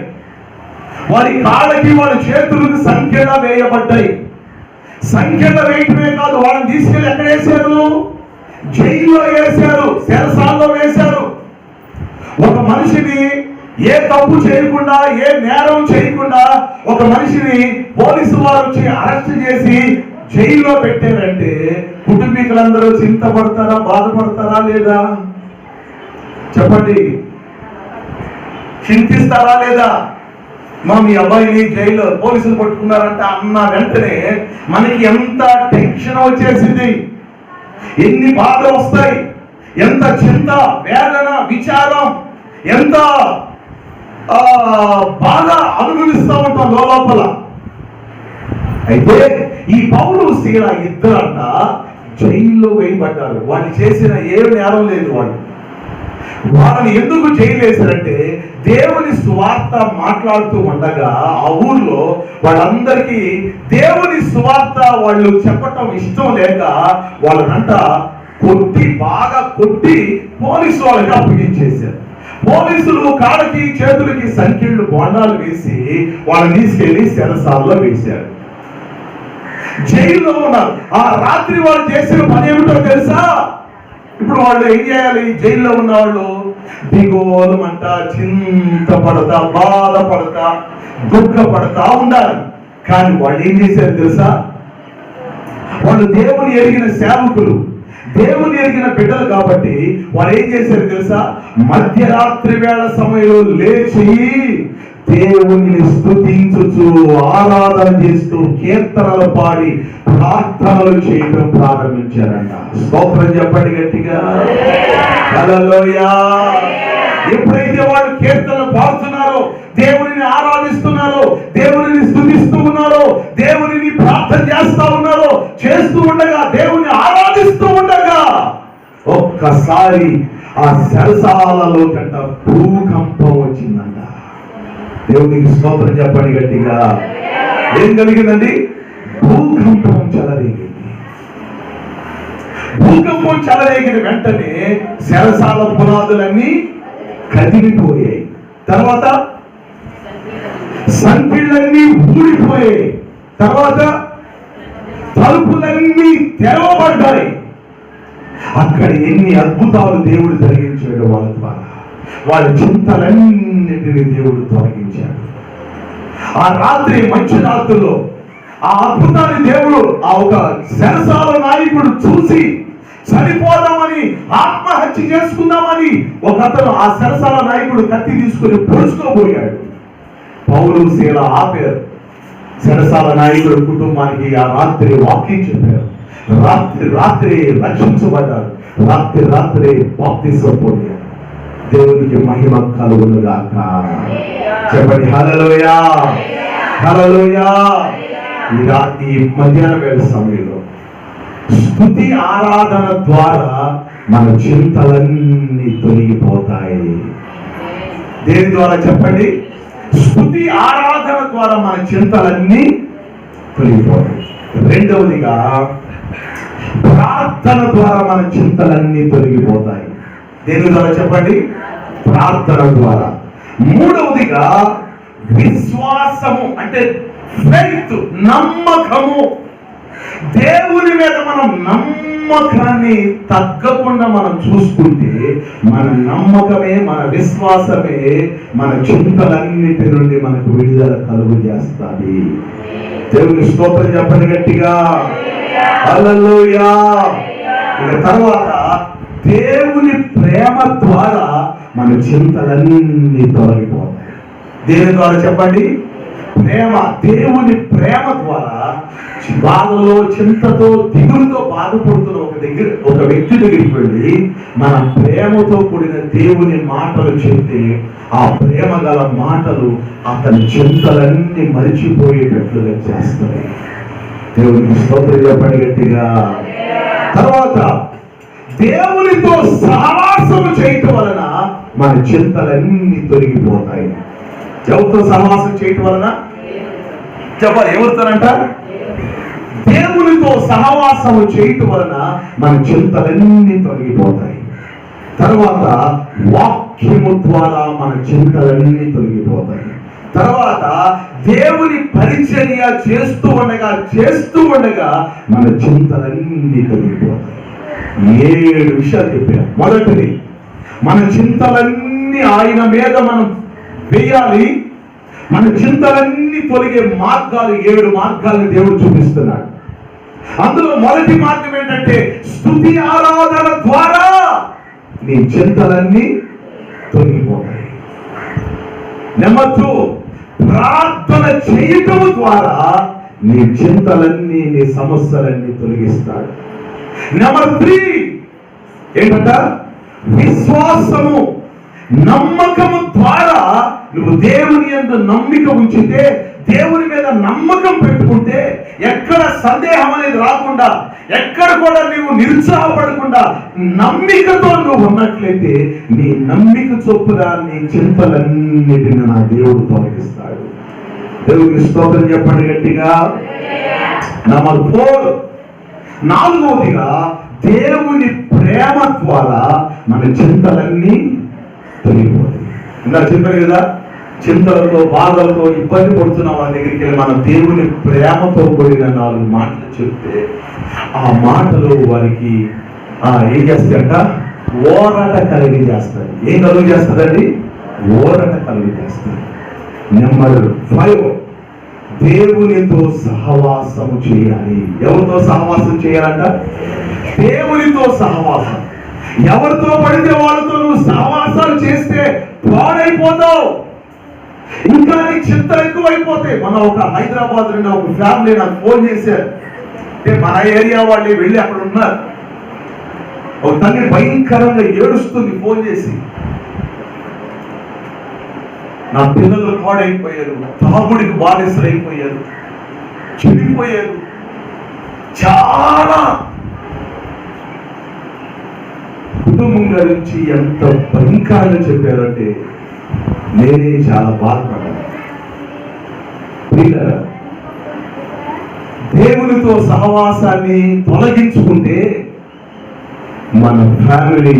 వారి కాళ్ళకి వాళ్ళ చేతులకు సంఖ్యలు వేయబడ్డాయి. సంఖ్యలు వేయటమే కాదు, వాళ్ళని తీసుకెళ్ళి ఎక్కడ వేశారు? జైల్లో వేశారు, చెరసాల్లో వేశారు. ఒక మనిషిని ఏ తప్పు చేయకుండా, ఏ నేరం చేయకుండా ఒక మనిషిని పోలీసు వారు వచ్చి అరెస్ట్ చేసి జైల్లో పెట్టారంటే కుటుంబీకులందరూ చింతపడతారా, బాధపడతారా లేదా? చెప్పండి, చింతిస్తారా లేదా? మీ అబ్బాయిని జైల్లో పోలీసులు పట్టుకున్నారంట అన్న వెంటనే మనకి ఎంత టెన్షన్ వచ్చేసింది, ఎన్ని బాధలు వస్తాయి, ఎంత చింత, వేదన, విచారం, ఎంత బాధ అనుభవిస్తూ ఉంటాం లోపల. అయితే ఈ పౌలు సీల ఇద్దరంట జైల్లో వేయబడ్డారు. వాళ్ళు చేసిన ఏ నేరం లేదు. వాళ్ళని ఎందుకు జైలు వేశారంటే దేవుని సువార్త మాట్లాడుతూ ఉండగా ఆ ఊర్లో వాళ్ళందరికీ దేవుని సువార్త వాళ్ళు చెప్పటం ఇష్టం లేక వాళ్ళనంట కొట్టి, బాగా కొట్టి పోలీసు వాళ్ళకి అప్పగించేశారు. పోలీసులు కాళ్ళకి చేతులకి సంఖ్యలు బొండాలు వేసి వాళ్ళని తీసుకెళ్లి చెరసాలలో వేశారు. జైల్లో ఉన్నారు. ఆ రాత్రి వాళ్ళు చేసిన పని ఏమిటో తెలుసా? ఇప్పుడు వాళ్ళు ఏం చేయాలి? జైల్లో ఉన్న వాళ్ళు దిగోలమంట, చింతపడతా, బాధపడతా, దుఃఖపడతా ఉండాలి. కానీ వాళ్ళు ఏం చేశారు తెలుసా? వాళ్ళు దేవుని ఎరిగిన సేవకులు, దేవుని ఎరిగిన బిడ్డలు కాబట్టి వాళ్ళు ఏం చేశారు తెలుసా? మధ్యరాత్రి వేళ సమయంలో లేచి దేవుని స్తుతించుచు, ఆరాధన చేస్తూ, కీర్తనలు పాడి, ప్రార్థనలు చేయడం ప్రారంభించారంట. స్తోత్రం చెప్పండి గట్టిగా. హల్లెలూయా. ఎప్పుడైతే వాళ్ళు కీర్తనలు పాడుతున్నారో, దేవునిని ఆరాధిస్తున్నారో, దేవునిని స్తుతిస్తూ ఉన్నారో, దేవునిని ప్రార్థన చేస్తూ ఉన్నారో, చేస్తూ ఉండగా, దేవుని ఆరాధిస్తూ ఉండగా ఒక్కసారి ఆ చెరసాలలో కంట భూకంపం వచ్చిందంట. దేవునికి స్తోత్రం చెప్పండి గట్టిగా. ఏం కలిగిందండి? భూకంపం చెలరేగింది. భూకంపం చెలరేగిన వెంటనే చెరసాల పునాదులన్నీ కదిలిపోయాయి. తర్వాత సంఖ్యలన్నీ ఊడిపోయాయి. తర్వాత తలుపులన్నీ తెరవబడ్డాయి. అక్కడ ఎన్ని అద్భుతాలు దేవుడు జరిగించాడు వాళ్ళ ద్వారా. వాళ్ళ చింతలన్నిటిని దేవుడు తొలగించాడు. ఆ రాత్రి, మంచి రాత్రుల్లో ఆ అద్భుతాన్ని దేవుడు ఆ ఒక చెరసాల నాయకుడు చూసి చనిపోదామని, ఆత్మహత్య చేసుకుందామని ఒక అతను, ఆ చెరసాల నాయకుడు కత్తి తీసుకుని పొడుచుకోబోయాడు. పౌలు సీల ఆపారు. చెరసాల నాయకుడు కుటుంబానికి ఆ రాత్రి వాక్యం చెప్పారు. రాత్రి రక్షించబడ్డారు. రాత్రి బాప్తిసం పొందారు. దేవునికి మహిమ కలుగును గాక. చెప్పండి హల్లెలూయా, హల్లెలూయా. ఈ మధ్యాహ్న వేళ సమయంలో స్తుతి ఆరాధన ద్వారా మన చింతలన్నీ తొలగిపోతాయి. దేని ద్వారా చెప్పండి? స్తుతి ఆరాధన ద్వారా మన చింతలన్నీ తొలగిపోతాయి. రెండవదిగా ప్రార్థన ద్వారా మన చింతలన్నీ తొలగిపోతాయి. దేని ద్వారా చెప్పండి? ప్రార్థన ద్వారా. మూడవదిగా విశ్వాసము, అంటే ఫెయిత్, నమ్మకము. దేవుని మీద మనం నమ్మకాన్ని తగ్గకుండా మనం చూసుకుంటే మన నమ్మకమే, మన విశ్వాసమే మన చింతలన్నిటి నుండి మనకు విడుదల కలుగు చేస్తుంది. దేవుని స్తోత్రం చెప్పండి గట్టిగా, హల్లెలూయా. ఇక తర్వాత దేవుని ప్రేమ ద్వారా మన చింతలన్నీ తొలగిపోతాయి. దేని ద్వారా చెప్పండి? ప్రేమ. దేవుని ప్రేమ ద్వారా బాధలో, చింతతో, దిగులుతో బాధపడుతున్న ఒక వ్యక్తి దగ్గరికి వెళ్ళి మన ప్రేమతో కూడిన దేవుని మాటలు చెప్తే ఆ ప్రేమ గల మాటలు అతని చింతలన్నీ మరిచిపోయేటట్లుగా చేస్తాయి. దేవునికి స్తోత్రం చెప్పండి గట్టిగా. తర్వాత దేవునితో సహవాసం చేయటం వలన మన చింతలన్నీ తొలగిపోతాయి. ఎవరితో సహవాసం చేయటం వలన చెప్పాలి, ఎవరితోనంట? దేవునితో సహవాసము చేయటం వలన మన చింతలన్నీ తొలగిపోతాయి. తర్వాత వాక్యము ద్వారా మన చింతలన్నీ తొలగిపోతాయి. తర్వాత దేవుని పరిచర్య చేస్తూ ఉండగా మన చింతలన్నీ తొలగిపోతాయి. 7 విషయాలు చెప్పారు. మొదటిది, మన చింతలన్నీ ఆయన మీద మనం వేయాలి. మన చింతలన్నీ తొలగే మార్గాలు 7 మార్గాలను దేవుడు చూపిస్తున్నాడు. అందులో మొదటి మార్గం ఏంటంటే స్తుతి ఆరాధన ద్వారా నీ చింతలన్నీ తొలగిపోతాయి. నెంబర్ 2, ప్రార్థన చేయటం ద్వారా నీ చింతలన్నీ, నీ సమస్యలన్నీ తొలగిస్తాడు. నెంబర్ 3 ఏంటంట? విశ్వాసము, నమ్మకము ద్వారా నువ్వు దేవుని యందు నమ్మిక ఉంచితే, దేవుని మీద నమ్మకం పెట్టుకుంటే, ఎక్కడ సందేహం అనేది రాకుండా, ఎక్కడ కూడా నువ్వు నిరుత్సాహపడకుండా నమ్మికతో నువ్వు ఉన్నట్లయితే నీ నమ్మిక చొప్పున నీ చింతలన్నిటిని నా దేవుడు తొలగిస్తాడు. దేవుడికి స్తోత్రం చెప్పండి గట్టిగా. నెంబర్ 4, 4వదిగా దేవుని ప్రేమ ద్వారా మన చింతలన్నీ తొలగిపోతాయి. ఇంకా చెప్పారు కదా, చింతలతో, బాధలతో ఇబ్బంది పడుతున్న వాళ్ళ దగ్గరికి వెళ్ళి మనం దేవుని ప్రేమతో కూడిన 4 మాటలు చెప్తే ఆ మాటలు వారికి ఏం చేస్తాయంట? ఓరట కలిగి చేస్తాయి. ఏం కలుగు చేస్తుందండి? ఓరట కలిగి చేస్తాయి. నెంబర్ 5, దేవునితో సహవాసం చేయాలి. ఎవరితో సహవాసం చేయాలంట? దేవునితో సహవాసం. ఎవరితో పడితే వాళ్ళతో నువ్వు సహవాసాలు చేస్తే పాడైపోతావు, ఇంకా నీ చింతలు ఎక్కువైపోతాయి. మన ఒక హైదరాబాద్ నుండి ఒక ఫ్యామిలీ నాకు ఫోన్ చేశారు. అంటే మన ఏరియా వాళ్ళే వెళ్ళి అక్కడ ఉన్నారు. ఒక తల్లి భయంకరంగా ఏడుస్తుంది ఫోన్ చేసి, నా పిల్లలు పాడైపోయారు, తాగుడికి బానిసలైపోయారు, చెడిపోయారు, చాలా కుటుంబం గురించి ఎంత భయంకరంగా చెప్పారంటే నేనే చాలా బాధపడ్డాను. దేవునితో సహవాసాన్ని తొలగించుకుంటే మన ఫ్యామిలీ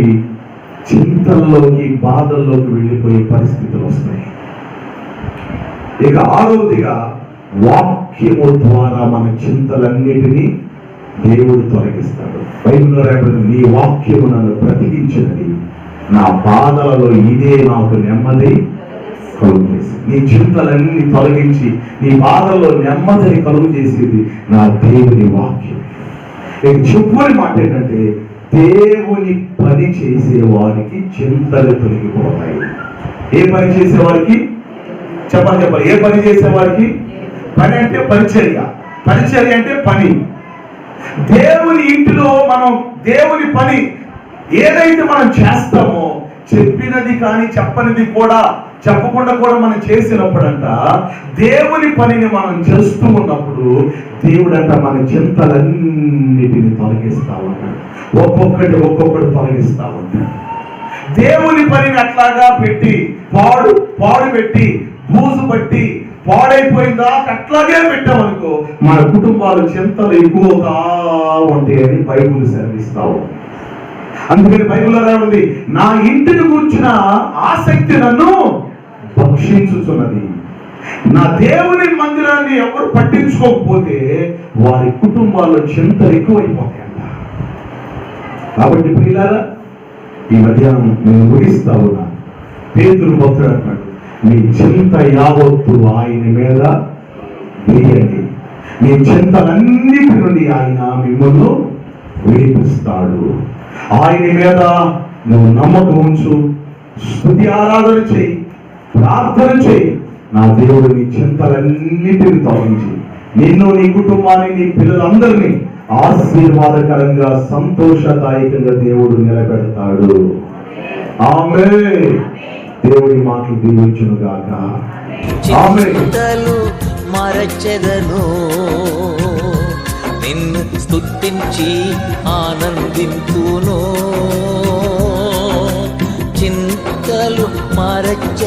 చింతల్లోకి, బాధల్లోకి వెళ్ళిపోయే పరిస్థితులు వస్తాయి. ఇక 6వదిగా వాక్యము ద్వారా మన చింతలన్నిటినీ దేవుడు తొలగిస్తాడు. బైబిల్లో రాయబడింది, నీ వాక్యము నన్ను బ్రతికించినది, నా బాధలలో ఇదే నాకు నెమ్మది కలుగు చేసి. నీ చింతలన్నీ తొలగించి నీ బాధల్లో నెమ్మదిని కలుగు చేసేది నా దేవుని వాక్యం. నేను చెప్పుని మాట ఏంటంటే, దేవుని పని చేసేవారికి చింతలు తొలగిపోతాయి. ఏ పని చేసేవారికి? చెప్పాలి. ఏ పని చేసేవారికి? పని అంటే పరిచర్య, పరిచర్య అంటే పని. దేవుని ఇంటిలో మనం దేవుని పని ఏదైతే మనం చేస్తామో, చెప్పినది కానీ చెప్పనిది కూడా చెప్పకుండా కూడా మనం చేసినప్పుడంట, దేవుని పనిని మనం చేస్తూ ఉన్నప్పుడు దేవుడంట మన చింతలన్నిటిని తొలగిస్తా ఉంటాడు. ఒక్కొక్కటి తొలగిస్తా ఉంటాడు. దేవుని పనిని అట్లాగా పెట్టి పాడు పెట్టి బూజు పట్టి పాడైపోయిందా అట్లాగే పెట్టామనుకో, మన కుటుంబాలు చింతలు ఎక్కువగా ఉంటాయని బైబిల్ సెలవిస్తావు. అందుకని బైబిల్లో రాఉంది, నా ఇంటిని కూర్చున్న ఆసక్తి నన్ను భక్షించుచున్నది. నా దేవుని మందిరాన్ని ఎవరు పట్టించుకోకపోతే వారి కుటుంబాల్లో చింతలు ఎక్కువైపోతాయంట. కాబట్టి ప్రియులారా, ఈ మధ్యాహ్నం నేను ముగిస్తా ఉన్నా. పేతురు భక్తుడు అంటాడు, మీ చింత యావత్తు ఆయన మీద వేయండి, మీ చింతలన్నిటి నుండి ఆయన మిమ్మల్ని విడిపిస్తాడు. ఆయన మీద నువ్వు నమ్మకం ఉంచు, స్తుతి ఆరాధన చేయి, ప్రార్థన చేయి. నా దేవుడు నీ చింతలన్నిటిని తొలగించి నిన్ను, నీ కుటుంబాన్ని, నీ పిల్లలందరినీ ఆశీర్వాదకరంగా సంతోషదాయకంగా దేవుడు నిలబెడతాడు. ఆమేన్. దేవుడి మాటలు దీవించును గాక. ఆమేన్. చింతలు మరచెదను, నిన్ను స్తుతించి ఆనందింతును. చింతలు మరచె